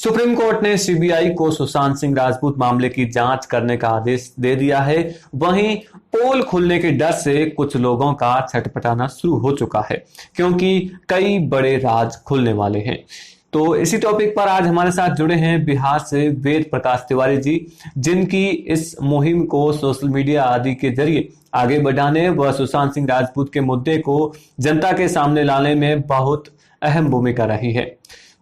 Supreme court ने CBI को सुशांत सिंह राजपूत मामले की जांच करने का आदेश दे दिया है। वहीं पोल खुलने के डर से कुछ लोगों का छटपटाना शुरू हो चुका है, क्योंकि कई बड़े राज खुलने वाले हैं। तो इसी टॉपिक पर आज हमारे साथ जुड़े हैं बिहार से वेद प्रकाश तिवारी जी, जिनकी इस मुहिम को सोशल मीडिया आदि के जरिए आगे बढ़ाने व सुशांत सिंह राजपूत के मुद्दे को जनता के सामने लाने में बहुत अहम भूमिका रही है।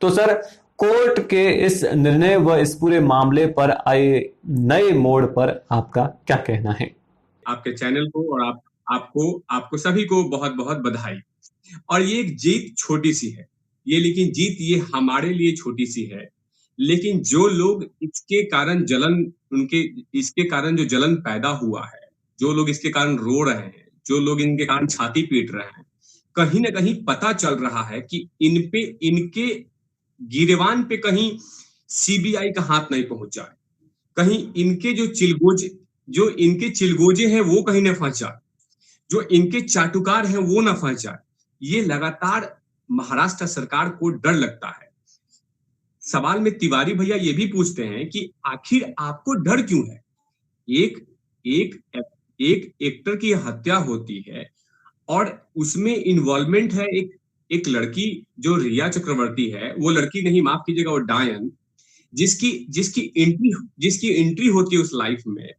तो सर, कोर्ट के इस निर्णय व इस पूरे मामले पर आए नए मोड़ पर आपका क्या कहना है? आपके चैनल को और आपको सभी को बहुत बहुत बधाई। और ये एक जीत छोटी सी है, लेकिन जीत ये हमारे लिए छोटी सी है। लेकिन जो लोग इसके कारण इसके कारण जो जलन पैदा हुआ है, जो लोग इसके कारण रो रहे हैं, जो लोग इनके कारण छाती पीट रहे हैं, कहीं ना कहीं पता चल रहा है कि इनके गिरेबान पे कहीं सीबीआई का हाथ नहीं पहुंच जाए, कहीं जो इनके चिलगोजे हैं वो कहीं न फंस जाए, जो इनके चाटुकार हैं वो न फंस जाए। ये लगातार महाराष्ट्र सरकार को डर लगता है। सवाल में तिवारी भैया ये भी पूछते हैं कि आखिर आपको डर क्यों है? एक एक एक एक्टर की हत्या होती है और उसमें इन्वॉल्वमेंट है एक लड़की जो रिया चक्रवर्ती है, वो लड़की नहीं, माफ कीजिएगा, वो डायन, जिसकी जिसकी एंट्री होती है उस लाइफ में,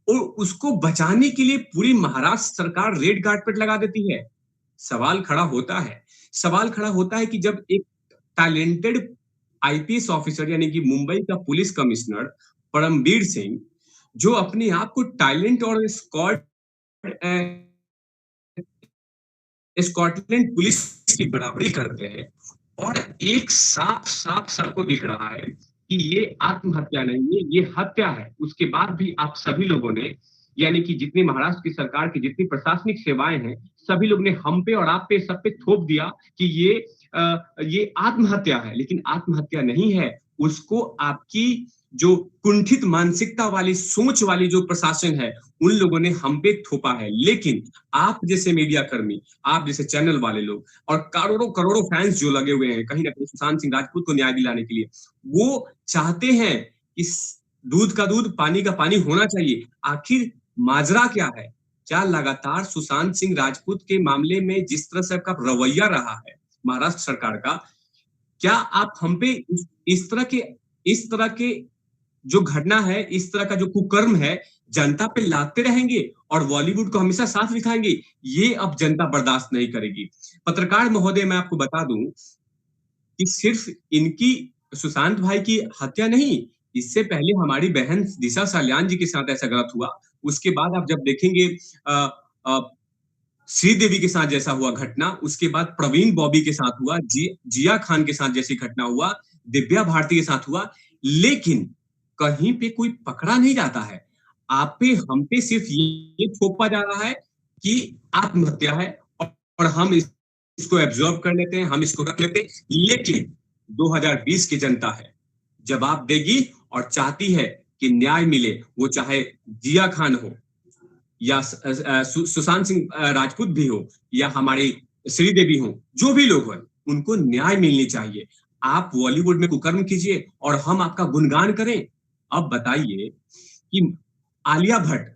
और उसको बचाने के लिए पूरी महाराष्ट्र सरकार रेड कार्पेट लगा देती है। सवाल खड़ा होता है कि जब एक टैलेंटेड आईपीएस ऑफिसर यानी कि मुंबई का पुलिस कमिश्नर परमबीर सिंह, जो अपने आप को टैलेंट और स्कॉटलैंड पुलिस की बराबरी करते हैं, और एक साफ साफ सबको दिख रहा है कि ये आत्महत्या नहीं है, ये हत्या है। उसके बाद भी आप सभी लोगों ने, यानी कि जितनी महाराष्ट्र की सरकार की जितनी प्रशासनिक सेवाएं हैं, सभी लोग ने हम पे और आप पे सब पे थोप दिया कि ये आत्महत्या है। लेकिन आत्महत्या नहीं है, उसको आपकी जो कुंठित मानसिकता वाली सोच वाली जो प्रशासन है, उन लोगों ने हम पे थोपा है। लेकिन आप जैसे मीडिया कर्मी, आप जैसे चैनल वाले लोग और करोड़ों करोड़ों फैंस जो लगे हुए हैं कहीं ना कहीं सुशांत सिंह राजपूत को न्याय दिलाने के लिए, वो चाहते हैं इस दूध का दूध पानी का पानी होना चाहिए। आखिर माजरा क्या है? क्या लगातार सुशांत सिंह राजपूत के मामले में जिस तरह से आपका रवैया रहा है महाराष्ट्र सरकार का, क्या आप हम पे इस तरह के जो घटना है, इस तरह का जो कुकर्म है, जनता पे लादते रहेंगे और बॉलीवुड को हमेशा साथ दिखाएंगे? ये अब जनता बर्दाश्त नहीं करेगी। पत्रकार महोदय, मैं आपको बता दूं कि सिर्फ इनकी सुशांत भाई की हत्या नहीं, इससे पहले हमारी बहन दिशा साल्यान जी के साथ ऐसा गलत हुआ। उसके बाद आप जब देखेंगे श्रीदेवी के साथ जैसा हुआ घटना, उसके बाद प्रवीण बॉबी के साथ हुआ, जिया खान के साथ जैसी घटना हुआ, दिव्या भारती के साथ हुआ। लेकिन कहीं पे कोई पकड़ा नहीं जाता है। आप पे हम पे सिर्फ ये थोपा जा रहा है कि आत्महत्या है, और हम इसको एब्जॉर्ब कर लेते हैं, हम इसको रख लेते हैं। लेकिन 2020 की जनता है, जवाब देगी और चाहती है कि न्याय मिले, वो चाहे जिया खान हो या सुशांत सिंह राजपूत भी हो या हमारी श्रीदेवी हो, जो भी लोग हैं, उनको न्याय मिलनी चाहिए। आप बॉलीवुड में कुकर्म कीजिए और हम आपका गुणगान करें। अब बताइए कि आलिया भट्ट,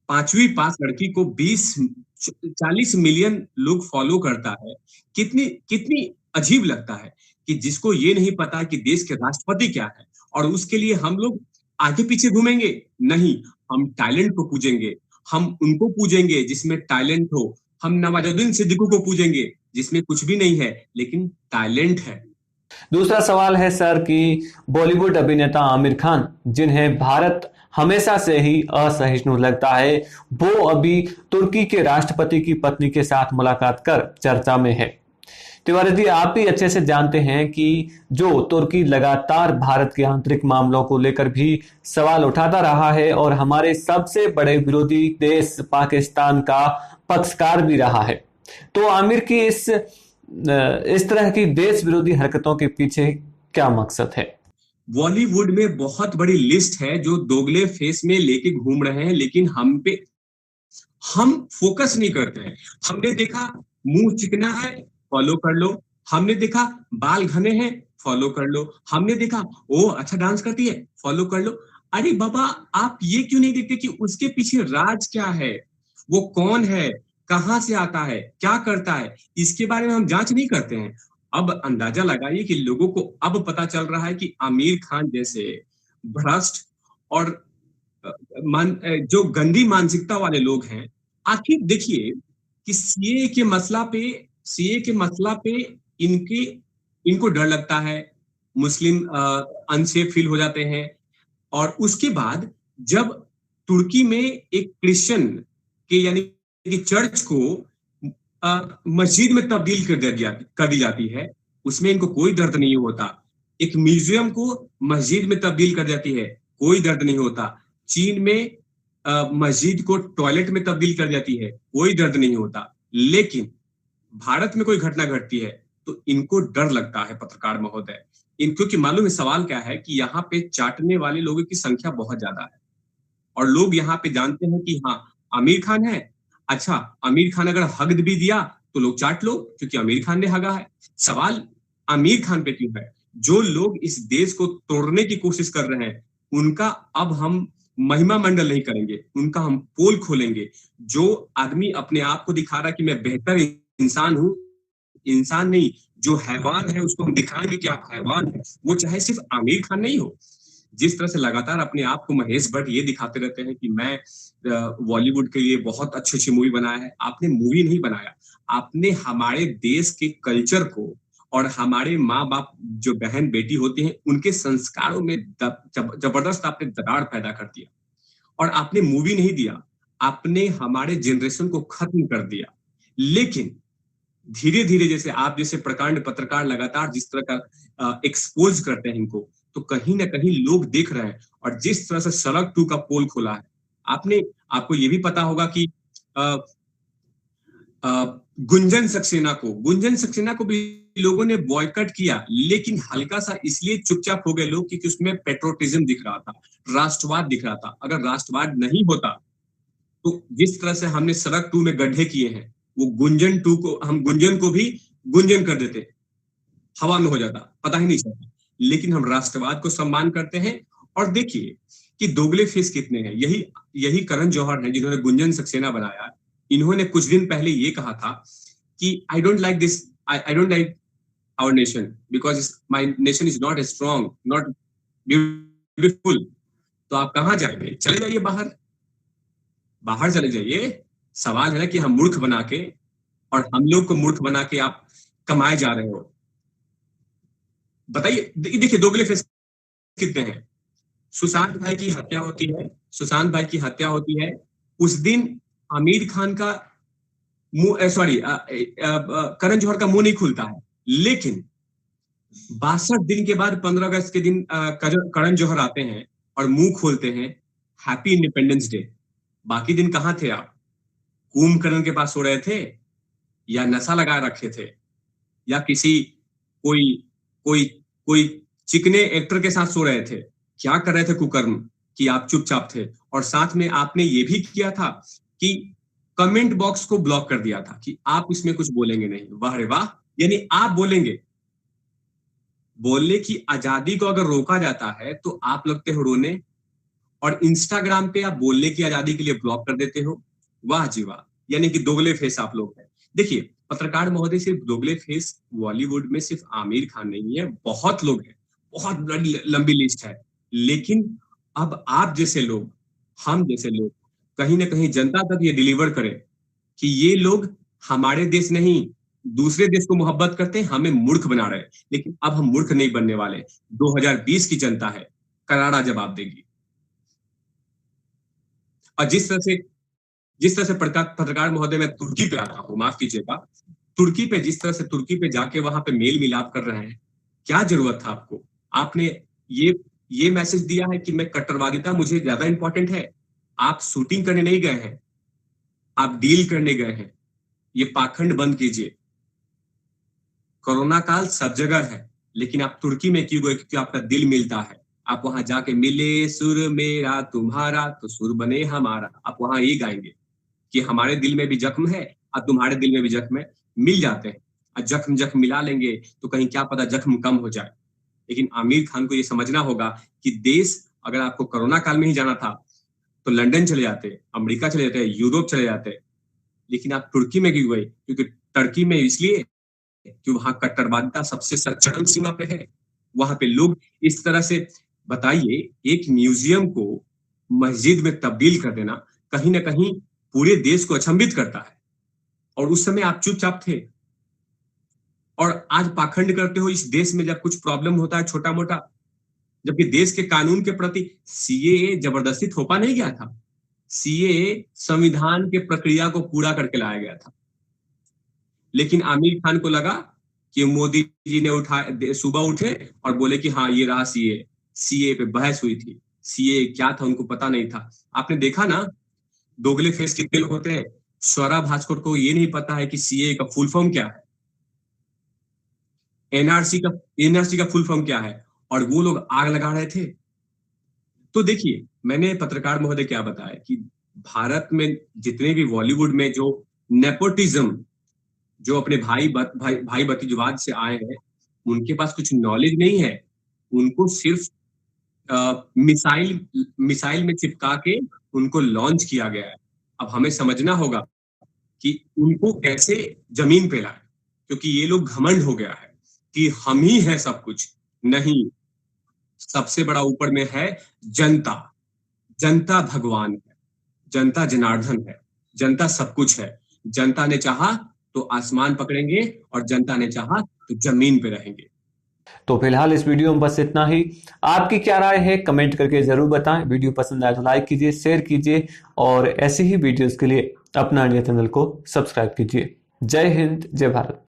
5वीं पास लड़की को 40 मिलियन लोग फॉलो करता है। कितनी कितनी अजीब लगता है कि जिसको ये नहीं पता कि देश के राष्ट्रपति क्या है, और उसके लिए हम लोग आगे पीछे घूमेंगे। नहीं, हम टैलेंट को पूजेंगे, हम उनको पूजेंगे जिसमें टैलेंट हो। हम नवाजुद्दीन सिद्दीकी को पूजेंगे जिसमें कुछ भी नहीं है लेकिन टैलेंट है। दूसरा सवाल है सर कि बॉलीवुड अभिनेता आमिर खान, जिन्हें भारत हमेशा से ही असहिष्णु लगता है, वो अभी तुर्की के राष्ट्रपति की पत्नी के साथ मुलाकात कर चर्चा में है। तिवारी जी, आप भी अच्छे से जानते हैं कि जो तुर्की लगातार भारत के आंतरिक मामलों को लेकर भी सवाल उठाता रहा है और हमारे सबसे बड़े विरोधी देश पाकिस्तान का पक्षकार भी रहा है। तो आमिर की इस तरह की देश विरोधी हरकतों के पीछे क्या मकसद है? बॉलीवुड में बहुत बड़ी लिस्ट है जो दोगले फेस में लेके घूम रहे हैं, लेकिन हम फोकस नहीं करते हैं। हमने देखा मुंह चिकना है, फॉलो कर लो। हमने देखा बाल घने हैं, फॉलो कर लो। हमने देखा ओ अच्छा डांस करती है, फॉलो कर लो। अरे बाबा, आप ये क्यों नहीं देखते कि उसके पीछे राज क्या है, वो कौन है, कहाँ से आता है, क्या करता है, इसके बारे में हम जांच नहीं करते हैं। अब अंदाजा लगाइए कि लोगों को अब पता चल रहा है कि आमिर खान जैसे भ्रष्ट और जो गंदी मानसिकता वाले लोग हैं। आखिर देखिए कि सीए के मसला पे इनके इनको डर लगता है, मुस्लिम अनसेफ फील हो जाते हैं। और उसके बाद जब तुर्की में एक क्रिश्चियन के यानी कि चर्च को मस्जिद में तब्दील कर दी जाती है, उसमें इनको कोई दर्द नहीं होता। एक म्यूजियम को मस्जिद में तब्दील कर जाती है, कोई दर्द नहीं होता। चीन में मस्जिद को टॉयलेट में तब्दील कर जाती है, कोई दर्द नहीं होता। लेकिन भारत में कोई घटना घटती है तो इनको डर लगता है पत्रकार महोदय। क्योंकि मालूम है सवाल क्या है कि यहाँ पे चाटने वाले लोगों की संख्या बहुत ज्यादा है। और लोग यहाँ पे जानते हैं कि हाँ, आमिर खान है, अच्छा आमिर खान अगर हग भी दिया तो लोग चाट लो क्योंकि आमिर खान ने हगा है। सवाल आमिर खान पे क्यों है? जो लोग इस देश को तोड़ने की कोशिश कर रहे हैं उनका अब हम महिमा मंडल नहीं करेंगे, उनका हम पोल खोलेंगे। जो आदमी अपने आप को दिखा रहा है कि मैं बेहतर इंसान हूं, इंसान नहीं, जो हैवान है उसको हम दिखाएंगे कि आप हैवान है। वो चाहे सिर्फ आमिर खान नहीं हो। जिस तरह से लगातार अपने आप को महेश भट्ट ये दिखाते रहते हैं कि मैं बॉलीवुड के लिए बहुत अच्छी अच्छी मूवी बनाया है, आपने मूवी नहीं बनाया, आपने हमारे देश के कल्चर को और हमारे माँ बाप जो बहन बेटी होती हैं उनके संस्कारों में जबरदस्त आपने दरार पैदा कर दिया। और आपने मूवी नहीं दिया, आपने हमारे जनरेशन को खत्म कर दिया। लेकिन धीरे धीरे जैसे आप जैसे प्रकांड पत्रकार लगातार जिस तरह का एक्सपोज करते हैं इनको, तो कहीं ना कहीं लोग देख रहे हैं। और जिस तरह से सड़क 2 का पोल खोला है, आपको ये भी पता होगा कि गुंजन सक्सेना को भी लोगों ने बॉयकट किया, लेकिन हल्का सा इसलिए चुपचाप हो गए लोग क्योंकि उसमें पेट्रोटिज्म दिख रहा था, राष्ट्रवाद दिख रहा था। अगर राष्ट्रवाद नहीं होता तो जिस तरह से हमने सड़क 2 में गड्ढे किए हैं, वो गुंजन को भी गुंजन कर देते, हवा में हो जाता, पता ही नहीं चलता। लेकिन हम राष्ट्रवाद को सम्मान करते हैं। और देखिए कि दोगले फेस कितने हैं। यही यही करण जौहर है जिन्होंने गुंजन सक्सेना बनाया। इन्होंने कुछ दिन पहले ये कहा था कि I don't like this, I don't like our nation because my nation is not strong, not beautiful. तो आप कहां जाएंगे? चले जाइए बाहर, बाहर चले जाइए। सवाल है कि हम मूर्ख बना के और हम लोग को मूर्ख बना के आप कमाए जा रहे हो। बताइए, देखिए दोगले फेस कितने हैं। सुशांत भाई की हत्या होती है, उस दिन आमिर खान का करण जौहर का मुंह नहीं खुलता है। लेकिन 62 दिन के बाद 15 अगस्त के दिन करण जौहर आते हैं और मुंह खोलते हैं, हैप्पी इंडिपेंडेंस डे। बाकी दिन कहां थे आप? कुंभकर्ण के पास सो रहे थे, या नशा लगा रखे थे, या कोई कोई कोई चिकने एक्टर के साथ सो रहे थे? क्या कर रहे थे कुकर्म कि आप चुपचाप थे? और साथ में आपने ये भी किया था कि कमेंट बॉक्स को ब्लॉक कर दिया था कि आप इसमें कुछ बोलेंगे नहीं। वाह रे वाह, यानी आप बोलेंगे। बोलने की आजादी को अगर रोका जाता है तो आप लगते हो रोने, और इंस्टाग्राम पे आप बोलने की आजादी के लिए ब्लॉक कर देते हो। वाह जी वाह, यानी कि दोगले फेस आप लोग हैं। देखिए पत्रकार महोदय, सिर्फ दोगले फेस बॉलीवुड में सिर्फ आमिर खान नहीं है, बहुत लोग हैं, बहुत बड़ी लंबी लिस्ट है। लेकिन अब आप जैसे लोग, हम जैसे लोग कहीं ना कहीं जनता तक ये डिलीवर करें कि ये लोग हमारे देश नहीं दूसरे देश को मोहब्बत करते हैं, हमें मूर्ख बना रहे हैं। लेकिन अब हम मूर्ख नहीं बनने वाले। 2020 की जनता है, करारा जवाब देगी। और जिस तरह से पत्रकार महोदय मैं तुर्की पे आता हूँ, माफ कीजिएगा, जिस तरह से तुर्की पे जाके वहां पे मेल मिलाप कर रहे हैं, क्या जरूरत था आपको? आपने ये मैसेज दिया है कि मैं कट्टरवादिता मुझे ज्यादा इंपॉर्टेंट है। आप शूटिंग करने नहीं गए हैं, आप डील करने गए हैं। ये पाखंड बंद कीजिए। कोरोना काल सब जगह है, लेकिन आप तुर्की में क्यों गए? क्योंकि आपका दिल मिलता है। आप वहां जाके मिले सुर मेरा तुम्हारा तो सुर बने हमारा, आप वहां ये गाएंगे कि हमारे दिल में भी जख्म है और तुम्हारे दिल में भी जख्म है, मिल जाते हैं। और जख्म मिला लेंगे तो कहीं क्या पता जख्म कम हो जाए। लेकिन आमिर खान को ये समझना होगा कि देश, अगर आपको कोरोना काल में ही जाना था तो लंदन चले जाते, अमेरिका चले जाते, यूरोप चले जाते, लेकिन आप तुर्की में क्यों गए? क्योंकि टर्की में इसलिए कि वहां कट्टरवादिता सबसे चरम सीमा पे है। वहां पे लोग इस तरह से, बताइए, एक म्यूजियम को मस्जिद में तब्दील कर देना कहीं ना कहीं पूरे देश को अचंभित करता है। और उस समय आप चुपचाप थे, और आज पाखंड करते हो इस देश में जब कुछ प्रॉब्लम होता है छोटा मोटा, जबकि देश के कानून के प्रति सीएए जबरदस्ती थोपा नहीं गया था। सीएए संविधान के प्रक्रिया को पूरा करके लाया गया था। लेकिन आमिर खान को लगा कि मोदी जी ने सुबह उठे और बोले कि हाँ ये रहा सीए। सीए पे बहस हुई थी, सीए क्या था उनको पता नहीं था। आपने देखा ना, दोगले फेस कितने लोग होते हैं। स्वरा भास्कर को ये नहीं पता है कि सीए का फुल फॉर्म क्या है, एनआरसी का फुल फॉर्म क्या है, और वो लोग आग लगा रहे थे। तो देखिए, मैंने पत्रकार महोदय क्या बताया कि भारत में जितने भी बॉलीवुड में जो नेपोटिज्म, जो अपने भाई भतीजवाद से आए हैं, उनके पास कुछ नॉलेज नहीं है। उनको सिर्फ मिसाइल में चिपका के उनको लॉन्च किया गया है। अब हमें समझना होगा कि उनको कैसे जमीन पे लाए, क्योंकि ये लोग घमंड हो गया है कि हम ही है सब कुछ। नहीं, सबसे बड़ा ऊपर में है जनता। जनता भगवान है, जनता जनार्दन है, जनता सब कुछ है। जनता ने चाहा तो आसमान पकड़ेंगे, और जनता ने चाहा तो जमीन पे रहेंगे। तो फिलहाल इस वीडियो में बस इतना ही। आपकी क्या राय है कमेंट करके जरूर बताएं। वीडियो पसंद आए तो लाइक कीजिए, शेयर कीजिए, और ऐसी ही वीडियोस के लिए अपना इंडिया चैनल को सब्सक्राइब कीजिए। जय हिंद, जय भारत।